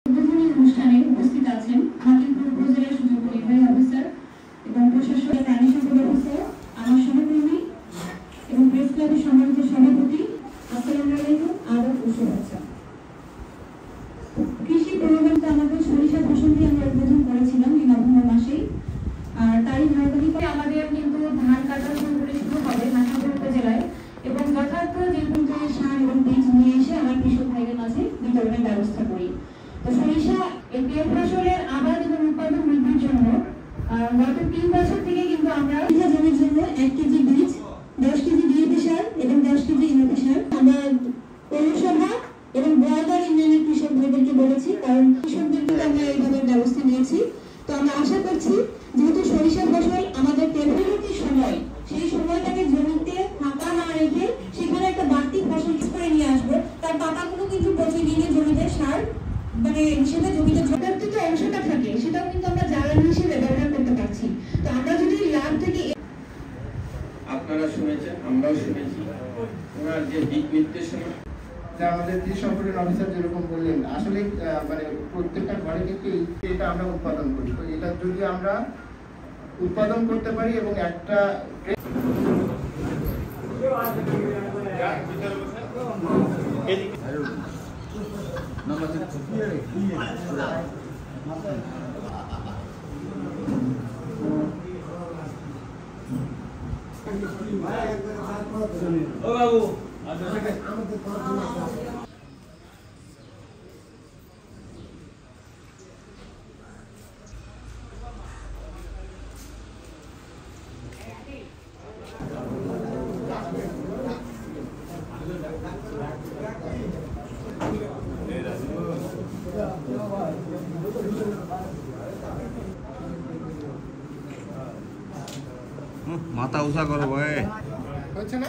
উদ্বোধনী অনুষ্ঠানে উপস্থিত আছেন হাকিমপুর উপজেলা সুযোগ্য নির্বাহী অফিসার এবং প্রশাসনের প্রাণী সম্পদ অফিসার, আমার সহকর্মী এবং প্রেস ক্লাবের সম্মানিত সভাপতি। আসসালামু আলাইকুম, আদাব ও শুভেচ্ছা। কৃষি প্রোগ্রামটা আমাদের সরিষা ফসল দিয়ে আমরা উদ্বোধন করেছিলাম এই নভেম্বর মাসেই। আর তারই ধারাবাহিকতায় আমাদের কিন্তু ধান কাটা শুরু হবে হাকিমপুর উপজেলায় এবং যথার্থ যে পর্যন্ত সার এবং বীজ নিয়ে এসে আমার কৃষক ভাইদের মাঝে বিতরণের ব্যবস্থা করি। তো সরিষা এই পেঁয়াজ ফসলের আবাদ এবং উৎপাদন বৃদ্ধির জন্য গত 3 বছর থেকে কিন্তু আমরা জমির জন্য 1 কেজি বীজ, 10 কেজি ডিএপি সার এবং 10 কেজি ইউরিয়া সার আমরা পৌরসভা এবং বোয়ালদার ইউনিয়নের কৃষক ভাইদেরকে বলেছি, কারণ কৃষকদের কিন্তু আমরা এইভাবে ব্যবস্থা নিয়েছি। তো আমরা আশা করছি যেহেতু সরিষা ফসল আমাদের পরবর্তী সময়, সেই সময়টাকে জমিতে ফাঁকা না রেখে সেখানে একটা বাড়তি ফসল করে নিয়ে আসবো। তার পাতাগুলো কিন্তু প্রতিদিনই জমিতে সার হিসেবে জমিতে যথার্থ যে অংশটা থাকে সেটাও কিন্তু আমরা জ্বালানি হিসেবে ব্যবহার করতে পারছি। তো আমরা যদি লাভ থেকে আপনারা শুনেছেন, আমরাও শুনেছি ওনার যে দিক নির্দেশনা আমাদের কৃষি সম্প্রসারণ অফিসার যেরকম বললেন, আসলে প্রত্যেকটা ঘরে কিন্তু এটা আমরা উৎপাদন করি। তো এটা যদি আমরা উৎপাদন করতে পারি এবং একটা ও বাবু মাথা উঁচা করো ভাই, হচ্ছে না।